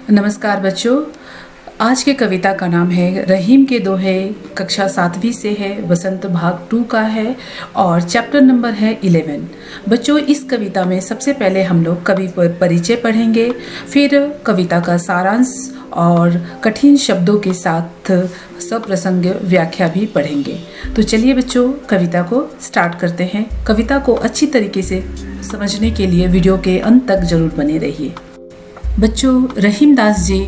नमस्कार बच्चों। आज के कविता का नाम है रहीम के दोहे। कक्षा 7वीं से है, वसंत भाग 2 का है और चैप्टर नंबर है 11। बच्चों, इस कविता में सबसे पहले हम लोग कवि परिचय पढ़ेंगे, फिर कविता का सारांश और कठिन शब्दों के साथ सप्रसंग व्याख्या भी पढ़ेंगे। तो चलिए बच्चों, कविता को स्टार्ट करते हैं। कविता को अच्छी तरीके से समझने के लिए वीडियो के अंत तक जरूर बने रहिए। बच्चों, रहीम दास जी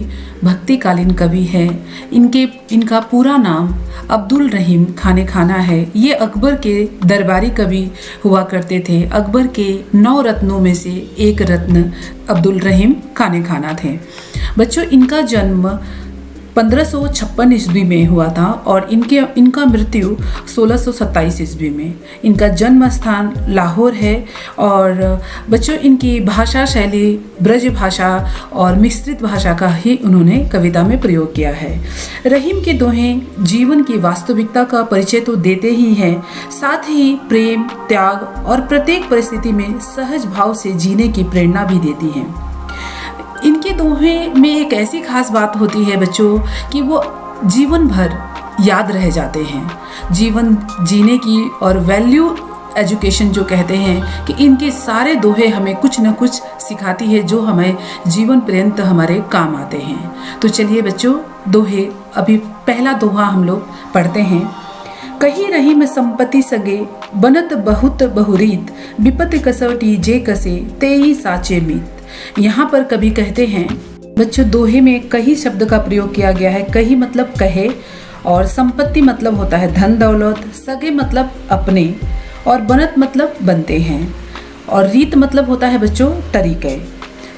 भक्तिकालीन कवि हैं। इनका पूरा नाम अब्दुल रहीम खाने खाना है। ये अकबर के दरबारी कवि हुआ करते थे। अकबर के 9 रत्नों में से एक रत्न अब्दुल रहीम खाने खाना थे। बच्चों, इनका जन्म 1556 ईस्वी में हुआ था और इनका मृत्यु 1627 ईस्वी में। इनका जन्म स्थान लाहौर है और बच्चों, इनकी भाषा शैली ब्रज भाषा और मिश्रित भाषा का ही उन्होंने कविता में प्रयोग किया है। रहीम के दोहे जीवन की वास्तविकता का परिचय तो देते ही हैं, साथ ही प्रेम, त्याग और प्रत्येक परिस्थिति में सहज भाव से जीने की प्रेरणा भी देती हैं। इनके दोहे में एक ऐसी खास बात होती है बच्चों कि वो जीवन भर याद रह जाते हैं। जीवन जीने की और वैल्यू एजुकेशन जो कहते हैं कि इनके सारे दोहे हमें कुछ न कुछ सिखाती है जो हमें जीवन पर्यंत हमारे काम आते हैं। तो चलिए बच्चों, दोहे अभी पहला दोहा हम लोग पढ़ते हैं। कही रहीम संपत्ति सगे बनत बहुत बहुरीत, विपत कसौटी जे कसे तेई साचे मीत। यहाँ पर कवि कहते हैं बच्चों, दोहे में कही शब्द का प्रयोग किया गया है। कही मतलब कहे और संपत्ति मतलब होता है धन दौलत, सगे मतलब अपने और बनत मतलब बनते हैं और रीत मतलब होता है बच्चों तरीके।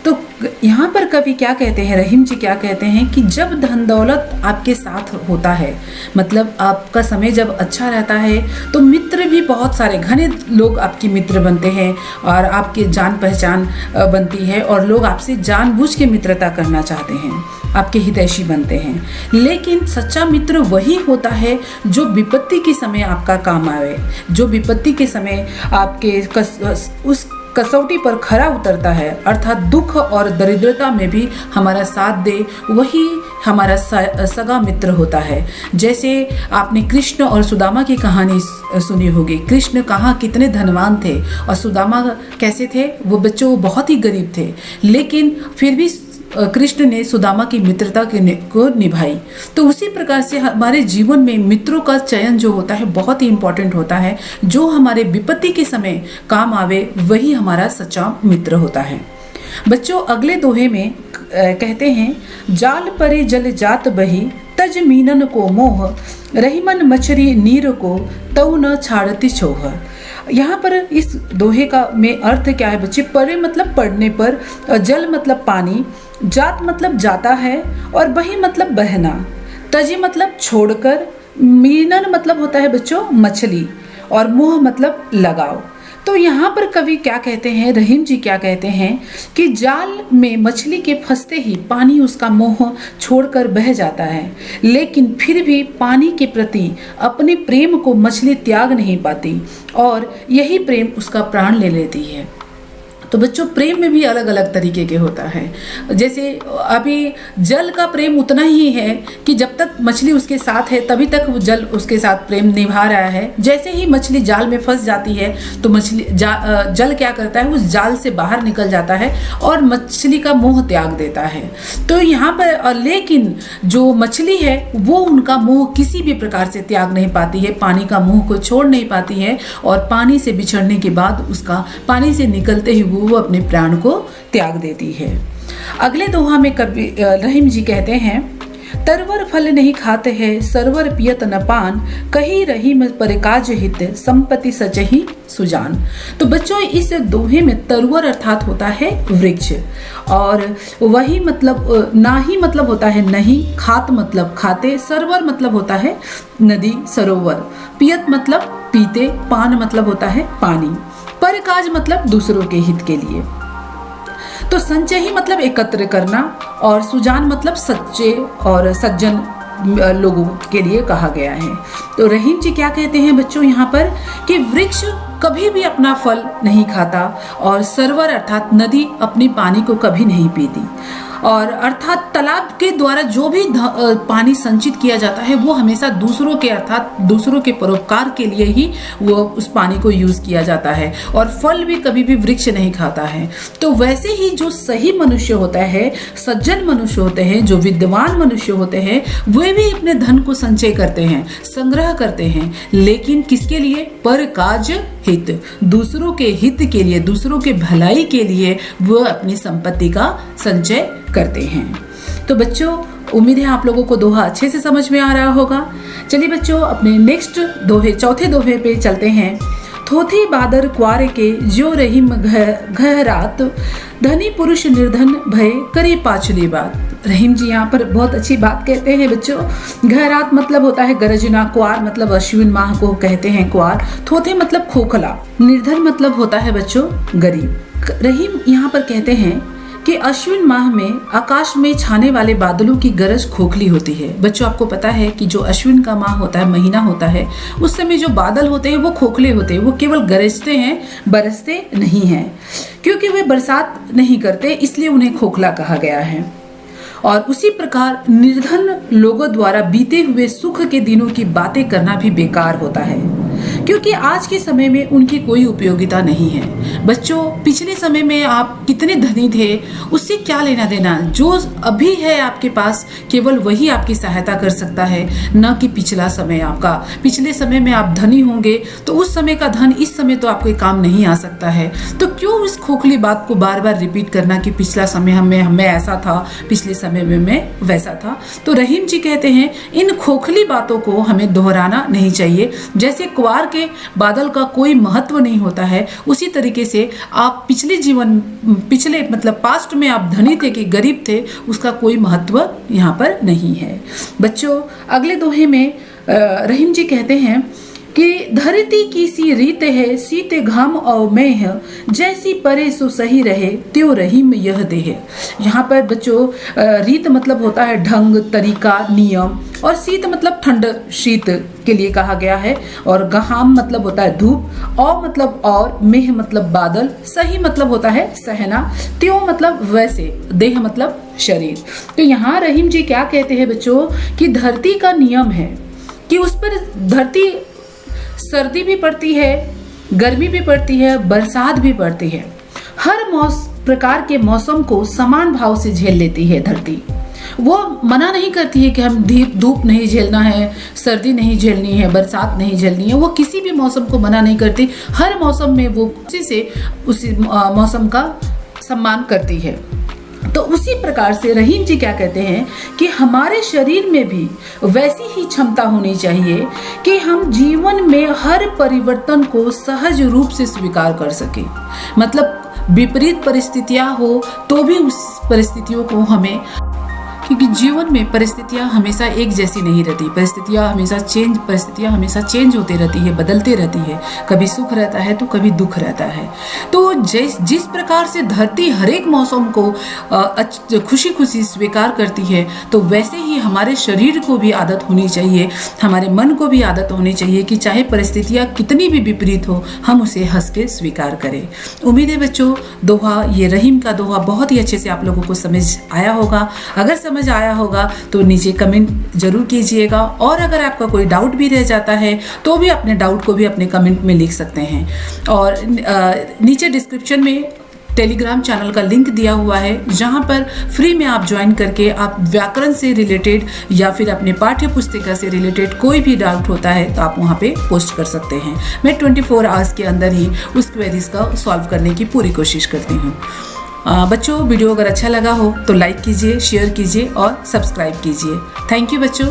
तो यहाँ पर कवि क्या कहते हैं, रहीम जी क्या कहते हैं कि जब धन दौलत आपके साथ होता है, मतलब आपका समय जब अच्छा रहता है, तो मित्र भी बहुत सारे घने लोग आपके मित्र बनते हैं और आपके जान पहचान बनती है और लोग आपसे जानबूझ के मित्रता करना चाहते हैं, आपके हितैषी बनते हैं। लेकिन सच्चा मित्र वही होता है जो विपत्ति के समय आपका काम आए, जो विपत्ति के समय आपके उस कसौटी पर खरा उतरता है, अर्थात दुख और दरिद्रता में भी हमारा साथ दे, वही हमारा सगा मित्र होता है। जैसे आपने कृष्ण और सुदामा की कहानी सुनी होगी। कृष्ण कहाँ कितने धनवान थे और सुदामा कैसे थे, वो बच्चों बहुत ही गरीब थे, लेकिन फिर भी कृष्ण ने सुदामा की मित्रता को निभाई। तो उसी प्रकार से हमारे जीवन में मित्रों का चयन जो होता है बहुत ही इम्पोर्टेंट होता है। जो हमारे विपत्ति के समय काम आवे वही हमारा सच्चा मित्र होता है। बच्चों, अगले दोहे में कहते हैं, जाल परे जल जात बही तज मीनन को मोह, रहीमन मछरी नीर को तऊ न छाड़ती छोह। यहाँ पर इस दोहे का में अर्थ क्या है बच्चे? परे मतलब पढ़ने पर, जल मतलब पानी, जात मतलब जाता है और बही मतलब बहना, तजी मतलब छोड़कर, मीनन मतलब होता है बच्चों मछली और मोह मतलब लगाव। तो यहाँ पर कवि क्या कहते हैं, रहीम जी क्या कहते हैं कि जाल में मछली के फंसते ही पानी उसका मोह छोड़कर बह जाता है, लेकिन फिर भी पानी के प्रति अपने प्रेम को मछली त्याग नहीं पाती और यही प्रेम उसका प्राण ले लेती है। तो बच्चों, प्रेम में भी अलग अलग तरीके के होता है। जैसे अभी जल का प्रेम उतना ही है कि जब तक मछली उसके साथ है तभी तक वो जल उसके साथ प्रेम निभा रहा है। जैसे ही मछली जाल में फंस जाती है तो जल क्या करता है, उस जाल से बाहर निकल जाता है और मछली का मोह त्याग देता है। तो यहाँ पर लेकिन जो मछली है वो उनका मोह किसी भी प्रकार से त्याग नहीं पाती है, पानी का मोह को छोड़ नहीं पाती है और पानी से बिछड़ने के बाद उसका पानी से निकलते ही वो अपने प्राण को त्याग देती है। अगले दोहा में कवि रहीम जी कहते हैं, तरवर फल नहीं खाते हैं सरवर पियत न पान, कही रहीम परिकाज हित संपत्ति सचही सुजान। तो बच्चों, इस दोहे में तरवर अर्थात होता है वृक्ष और वही मतलब ना ही मतलब होता है नहीं, खात मतलब खाते, सरवर मतलब होता है नदी सरोवर, पियत मतलब पीते, पान मतलब होता है पानी, परिकाज मतलब दूसरों के हित के लिए। तो संचय ही मतलब एकत्र करना और सुजान मतलब सच्चे और सज्जन लोगों के लिए कहा गया है। तो रहीम जी क्या कहते हैं बच्चों यहाँ पर कि वृक्ष कभी भी अपना फल नहीं खाता और सरोवर अर्थात नदी अपनी पानी को कभी नहीं पीती। और अर्थात तालाब के द्वारा जो भी पानी संचित किया जाता है वो हमेशा दूसरों के अर्थात दूसरों के परोपकार के लिए ही वो उस पानी को यूज किया जाता है। और फल भी कभी भी वृक्ष नहीं खाता है। तो वैसे ही जो सही मनुष्य होता है, सज्जन मनुष्य होते हैं, जो विद्वान मनुष्य होते हैं, वे भी अपने धन को संचय करते हैं, संग्रह करते हैं, लेकिन किसके लिए? पर काज हित, दूसरों के हित के लिए, दूसरों के भलाई के लिए वो अपनी संपत्ति का संचय करते हैं। तो बच्चों, उम्मीद है आप लोगों को दोहा अच्छे से समझ में आ रहा होगा। चलिए बच्चों, अपने नेक्स्ट दोहे, चौथे दोहे पे चलते हैं। थोथी बादर क्वार के ज्यो रहीम घहरात, धनी पुरुष निर्धन भय करे पाछली बात। रहीम जी यहाँ पर बहुत अच्छी बात कहते हैं बच्चों। घहरात मतलब होता है गरजना, क्वार मतलब अश्विन माह को कहते हैं क्वार, थोथे मतलब खोखला, निर्धन मतलब होता है बच्चों गरीब। रहीम यहाँ पर कहते हैं कि अश्विन माह में आकाश में छाने वाले बादलों की गरज खोखली होती है। बच्चों, आपको पता है कि जो अश्विन का माह होता है, महीना होता है, उस समय जो बादल होते हैं वो खोखले होते हैं, वो केवल गरजते हैं, बरसते नहीं हैं। क्योंकि वे बरसात नहीं करते, इसलिए उन्हें खोखला कहा गया है। और उसी प्रकार निर्धन लोगों द्वारा बीते हुए सुख के दिनों की बातें करना भी बेकार होता है, क्योंकि आज के समय में उनकी कोई उपयोगिता नहीं है। बच्चों, पिछले समय में आप कितने धनी थे उससे क्या लेना देना। जो अभी है आपके पास केवल वही आपकी सहायता कर सकता है, न कि पिछला समय आपका। पिछले समय में आप धनी होंगे तो उस समय का धन इस समय तो आपके काम नहीं आ सकता है। तो क्यों उस खोखली बात को बार बार रिपीट करना कि पिछला समय हमें ऐसा था, पिछले समय में मैं वैसा था। तो रहीम जी कहते हैं इन खोखली बातों को हमें दोहराना नहीं चाहिए। जैसे क्वार के बादल का कोई महत्व नहीं होता है, उसी तरीके से आप पिछले मतलब पास्ट में आप धनी थे कि गरीब थे, उसका कोई महत्व यहाँ पर नहीं है। बच्चों, अगले दोहे में रहीम जी कहते हैं कि धरती की सी रीत है, सीते घाम और मेह, जैसी परे सो सही रहे, त्यो रहीम यह देह। यहाँ पर बच्चों रीत मतलब होता है ढंग, तरीका, नियम, और शीत मतलब ठंड, शीत के लिए कहा गया है। और घाम मतलब होता है धूप, और मतलब और, मेह मतलब बादल, सही मतलब होता है सहना, त्यो मतलब वैसे, देह मतलब शरीर। तो यहाँ रहीम जी क्या कहते हैं बच्चों कि धरती का नियम है कि उस पर धरती सर्दी भी पड़ती है, गर्मी भी पड़ती है, बरसात भी पड़ती है। हर प्रकार के मौसम को समान भाव से झेल लेती है धरती। वो मना नहीं करती है कि हम धूप नहीं झेलना है, सर्दी नहीं झेलनी है, बरसात नहीं झेलनी है। वो किसी भी मौसम को मना नहीं करती। हर मौसम में वो उसी मौसम का सम्मान करती है। तो उसी प्रकार से रहीम जी क्या कहते हैं कि हमारे शरीर में भी वैसी ही क्षमता होनी चाहिए कि हम जीवन में हर परिवर्तन को सहज रूप से स्वीकार कर सके। मतलब विपरीत परिस्थितियां हो तो भी उस परिस्थितियों को हमें, क्योंकि जीवन में परिस्थितियां हमेशा एक जैसी नहीं रहती, परिस्थितियां हमेशा चेंज होती रहती है, बदलते रहती है। कभी सुख रहता है तो कभी दुख रहता है। तो जिस प्रकार से धरती हर एक मौसम को खुशी खुशी स्वीकार करती है, तो वैसे ही हमारे शरीर को भी आदत होनी चाहिए, हमारे मन को भी आदत होनी चाहिए कि चाहे परिस्थितियां कितनी भी विपरीत हो, हम उसे हंस के स्वीकार करें। उम्मीद है बच्चों दोहा, ये रहीम का दोहा बहुत ही अच्छे से आप लोगों को समझ आया होगा। अगर समझ आया होगा तो नीचे कमेंट जरूर कीजिएगा, और अगर आपका कोई डाउट भी रह जाता है तो भी अपने डाउट को भी अपने कमेंट में लिख सकते हैं। और नीचे डिस्क्रिप्शन में टेलीग्राम चैनल का लिंक दिया हुआ है, जहां पर फ्री में आप ज्वाइन करके आप व्याकरण से रिलेटेड या फिर अपने पाठ्य पुस्तिका से रिलेटेड कोई भी डाउट होता है तो आप वहां पे पोस्ट कर सकते हैं। मैं 24 आवर्स के अंदर ही उस क्वेरीज का सॉल्व करने की पूरी कोशिश करती हूँ। बच्चों, वीडियो अगर अच्छा लगा हो तो लाइक कीजिए, शेयर कीजिए और सब्सक्राइब कीजिए। थैंक यू बच्चों।